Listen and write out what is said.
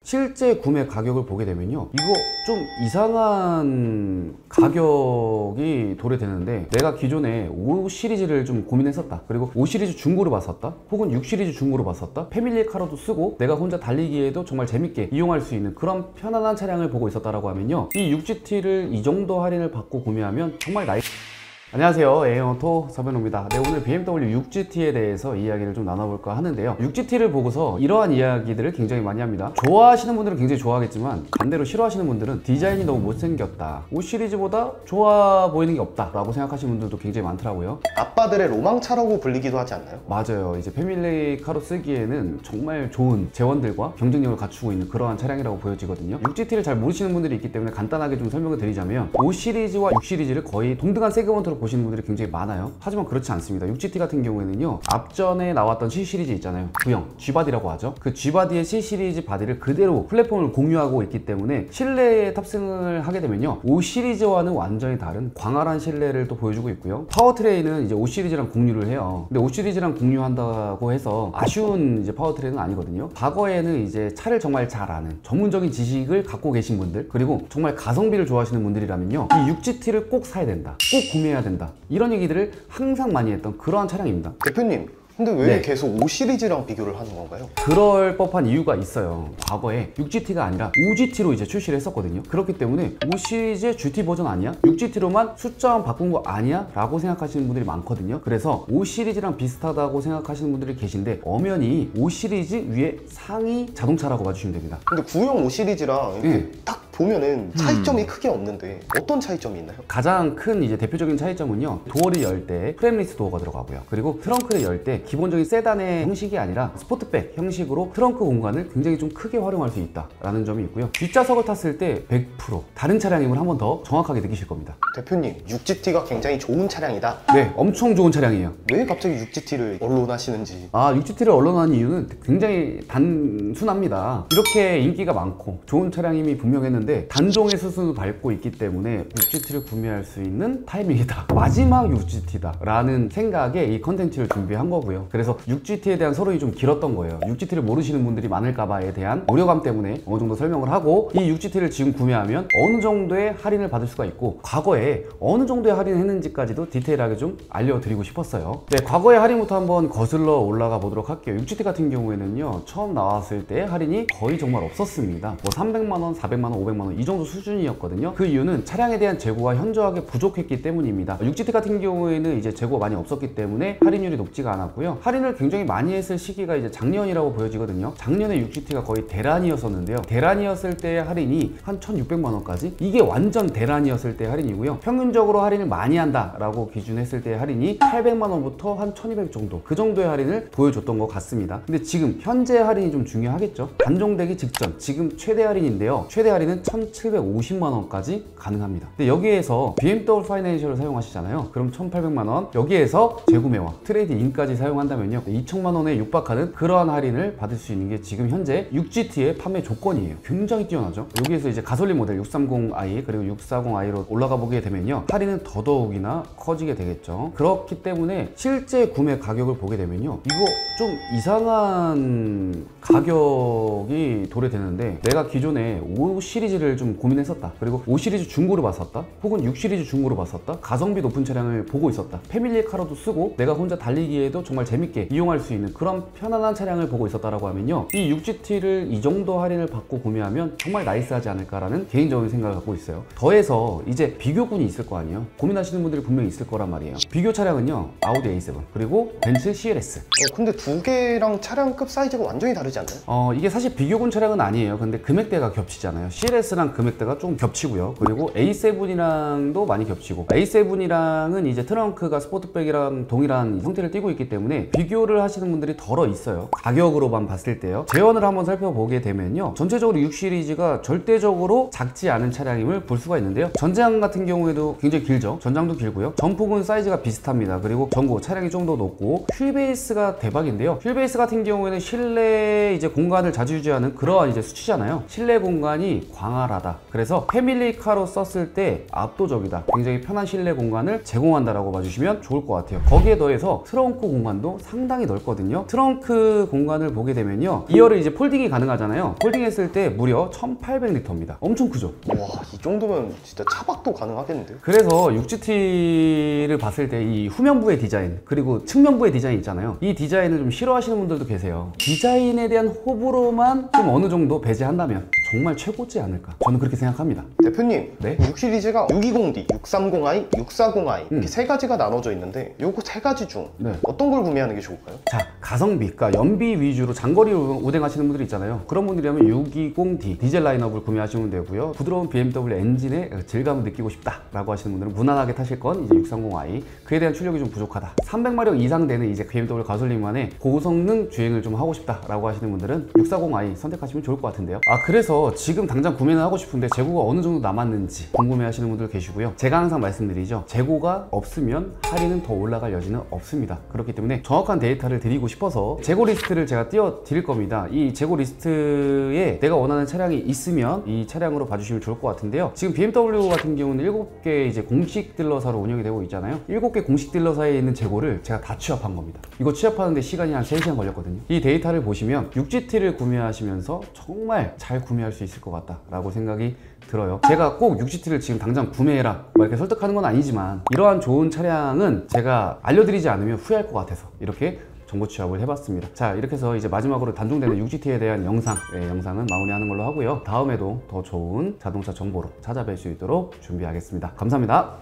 실제 구매 가격을 보게 되면요, 이거 좀 이상한 가격이 도래되는데, 내가 기존에 5 시리즈를 좀 고민했었다, 그리고 5 시리즈 중고로 봤었다, 혹은 6 시리즈 중고로 봤었다, 패밀리카로도 쓰고 내가 혼자 달리기에도 정말 재밌게 이용할 수 있는 그런 편안한 차량을 보고 있었다라고 하면요, 이 6GT를 이 정도 할인을 받고 구매하면 정말 나이... 안녕하세요, AI오토 서변호입니다. 네, 오늘 BMW 6GT에 대해서 이야기를 좀 나눠볼까 하는데요, 6GT를 보고서 이러한 이야기들을 굉장히 많이 합니다. 좋아하시는 분들은 굉장히 좋아하겠지만, 반대로 싫어하시는 분들은 디자인이 너무 못생겼다, 5 시리즈보다 좋아 보이는 게 없다 라고 생각하시는 분들도 굉장히 많더라고요. 아빠들의 로망차라고 불리기도 하지 않나요? 맞아요. 이제 패밀리카로 쓰기에는 정말 좋은 재원들과 경쟁력을 갖추고 있는 그러한 차량이라고 보여지거든요. 6GT를 잘 모르시는 분들이 있기 때문에 간단하게 좀 설명을 드리자면, 5 시리즈와 6 시리즈를 거의 동등한 세그먼트로 보시는 분들이 굉장히 많아요. 하지만 그렇지 않습니다. 6GT 같은 경우에는요, 앞전에 나왔던 C 시리즈 있잖아요, 구형 G바디라고 하죠. 그 G바디의 C 시리즈 바디를 그대로 플랫폼을 공유하고 있기 때문에 실내에 탑승을 하게 되면요, 5 시리즈와는 완전히 다른 광활한 실내를 또 보여주고 있고요. 파워트레인은 이제 5 시리즈랑 공유를 해요. 근데 5 시리즈랑 공유한다고 해서 아쉬운 이제 파워트레인은 아니거든요. 과거에는 이제 차를 정말 잘 아는 전문적인 지식을 갖고 계신 분들, 그리고 정말 가성비를 좋아하시는 분들이라면요, 이 6GT를 꼭 사야 된다, 꼭 구매해야 된다, 이런 얘기들을 항상 많이 했던 그러한 차량입니다. 대표님, 근데 왜 네. 계속 5 시리즈랑 비교를 하는 건가요? 그럴 법한 이유가 있어요. 과거에 6GT가 아니라 5GT로 이제 출시를 했었거든요. 그렇기 때문에 5 시리즈의 GT 버전 아니야? 6GT로만 숫자만 바꾼 거 아니야? 라고 생각하시는 분들이 많거든요. 그래서 5 시리즈랑 비슷하다고 생각하시는 분들이 계신데, 엄연히 5 시리즈 위에 상위 자동차라고 봐주시면 됩니다. 근데 구형 5 시리즈랑 이렇게 딱 보면은 차이점이 크게 없는데 어떤 차이점이 있나요? 가장 큰 이제 대표적인 차이점은요, 도어를 열 때 프레임리스 도어가 들어가고요, 그리고 트렁크를 열 때 기본적인 세단의 형식이 아니라 스포트백 형식으로 트렁크 공간을 굉장히 좀 크게 활용할 수 있다라는 점이 있고요. 뒷좌석을 탔을 때 100% 다른 차량임을 한 번 더 정확하게 느끼실 겁니다. 대표님, 6GT가 굉장히 좋은 차량이다. 네, 엄청 좋은 차량이에요. 왜 갑자기 6GT를 언론하시는지. 6GT를 언론한 이유는 굉장히 단순합니다. 이렇게 인기가 많고 좋은 차량임이 분명했는데 단종의 수순을 밟고 있기 때문에 6GT를 구매할 수 있는 타이밍이다, 마지막 6GT다 라는 생각에 이 컨텐츠를 준비한 거고요. 그래서 6GT에 대한 서론이 좀 길었던 거예요. 6GT를 모르시는 분들이 많을까봐에 대한 우려감 때문에 어느 정도 설명을 하고, 이 6GT를 지금 구매하면 어느 정도의 할인을 받을 수가 있고, 과거에 어느 정도의 할인을 했는지까지도 디테일하게 좀 알려드리고 싶었어요. 네, 과거의 할인부터 한번 거슬러 올라가 보도록 할게요. 6GT 같은 경우에는요, 처음 나왔을 때 할인이 거의 정말 없었습니다. 뭐 300만원, 400만원, 500만원 이 정도 수준이었거든요. 그 이유는 차량에 대한 재고가 현저하게 부족했기 때문입니다. 6GT 같은 경우에는 이제 재고가 많이 없었기 때문에 할인율이 높지가 않았고요. 할인을 굉장히 많이 했을 시기가 이제 작년이라고 보여지거든요. 작년에 6GT가 거의 대란이었었는데요, 대란이었을 때의 할인이 한 1600만원까지, 이게 완전 대란이었을 때의 할인이고요. 평균적으로 할인을 많이 한다 라고 기준했을 때의 할인이 800만원부터 한 1200 정도, 그 정도의 할인을 보여줬던 것 같습니다. 근데 지금 현재 할인이 좀 중요하겠죠. 단종되기 직전 지금 최대 할인인데요, 최대 할인은 1750만원까지 가능합니다. 근데 여기에서 BMW 파이낸셜을 사용하시잖아요. 그럼 1800만원, 여기에서 재구매와 트레이드 인까지 사용한다면요, 2000만원에 육박하는 그러한 할인을 받을 수 있는 게 지금 현재 6GT의 판매 조건이에요. 굉장히 뛰어나죠. 여기에서 이제 가솔린 모델 630i 그리고 640i로 올라가 보게 되면요, 할인은 더더욱이나 커지게 되겠죠. 그렇기 때문에 실제 구매 가격을 보게 되면요, 이거 좀 이상한 가격이 도래되는데, 내가 기존에 5 시리즈를 좀 고민했었다, 그리고 5 시리즈 중고로 봤었다, 혹은 6 시리즈 중고로 봤었다, 가성비 높은 차량을 보고 있었다, 패밀리카로도 쓰고 내가 혼자 달리기에도 정말 재밌게 이용할 수 있는 그런 편안한 차량을 보고 있었다라고 하면요, 이 6GT를 이 정도 할인을 받고 구매하면 정말 나이스하지 않을까라는 개인적인 생각을 갖고 있어요. 더해서 이제 비교군이 있을 거 아니에요. 고민하시는 분들이 분명히 있을 거란 말이에요. 비교 차량은요, 아우디 A7 그리고 벤츠 CLS. 근데 두 개랑 차량급 사이즈가 완전히 다르지 않나요? 이게 사실 비교군 차량은 아니에요. 근데 금액대가 겹치잖아요. CLS랑 금액대가 좀 겹치고요. 그리고 A7이랑도 많이 겹치고, A7이랑은 이제 트렁크가 스포트백이랑 동일한 형태를 띠고 있기 때문에 비교를 하시는 분들이 덜어 있어요. 가격으로만 봤을 때요. 재원을 한번 살펴보게 되면요, 전체적으로 6 시리즈가 절대적으로 작지 않은 차량임을 볼 수가 있는데요, 전장 같은 경우에도 굉장히 길죠. 전장도 길고요. 전폭은 사이즈가 비슷합니다. 그리고 전고 차량이 좀 더 높고, 휠베이스가 대박인데요, 휠베이스 같은 경우에는 실내 이제 공간을 자주 유지하는 그러한 이제 수치잖아요. 실내 공간이 방활하다. 그래서 패밀리카로 썼을 때 압도적이다. 굉장히 편한 실내 공간을 제공한다라고 봐주시면 좋을 것 같아요. 거기에 더해서 트렁크 공간도 상당히 넓거든요. 트렁크 공간을 보게 되면요, 2열을 이제 폴딩이 가능하잖아요. 폴딩했을 때 무려 1800리터입니다. 엄청 크죠? 와, 이 정도면 진짜 차박도 가능하겠는데요? 그래서 6GT를 봤을 때 이 후면부의 디자인 그리고 측면부의 디자인 있잖아요. 이 디자인을 좀 싫어하시는 분들도 계세요. 디자인에 대한 호불호만 좀 어느 정도 배제한다면 정말 최고지 않을까, 저는 그렇게 생각합니다. 대표님, 네? 6 시리즈가 620D, 630i, 640i 이렇게 세 가지가 나눠져 있는데 요거 세 가지 중 네. 어떤 걸 구매하는 게 좋을까요? 자, 가성비, 그러니까 연비 위주로 장거리 운행하시는 분들 있잖아요. 그런 분들이라면 620D 디젤 라인업을 구매하시면 되고요. 부드러운 BMW 엔진의 질감을 느끼고 싶다라고 하시는 분들은 무난하게 타실 건 이제 630i, 그에 대한 출력이 좀 부족하다, 300마력 이상 되는 이제 BMW 가솔린만의 고성능 주행을 좀 하고 싶다라고 하시는 분들은 640i 선택하시면 좋을 것 같은데요. 아, 그래서 지금 당장 구매는 하고 싶은데 재고가 어느 정도 남았는지 궁금해 하시는 분들 계시고요. 제가 항상 말씀드리죠, 재고가 없으면 할인은 더 올라갈 여지는 없습니다. 그렇기 때문에 정확한 데이터를 드리고 싶어서 재고 리스트를 제가 띄워 드릴 겁니다. 이 재고 리스트에 내가 원하는 차량이 있으면 이 차량으로 봐주시면 좋을 것 같은데요. 지금 BMW 같은 경우는 7개 이제 공식 딜러사로 운영이 되고 있잖아요. 7개 공식 딜러사에 있는 재고를 제가 다 취합한 겁니다. 이거 취합하는데 시간이 한 3시간 걸렸거든요. 이 데이터를 보시면 6GT를 구매하시면서 정말 잘 구매할 수 있을 것 같다라고 생각이 들어요. 제가 꼭 6GT를 지금 당장 구매해라 뭐 이렇게 설득하는 건 아니지만, 이러한 좋은 차량은 제가 알려드리지 않으면 후회할 것 같아서 이렇게 정보 취합을 해봤습니다. 자, 이렇게 해서 이제 마지막으로 단종되는 6GT에 대한 영상은 마무리하는 걸로 하고요. 다음에도 더 좋은 자동차 정보로 찾아뵐 수 있도록 준비하겠습니다. 감사합니다.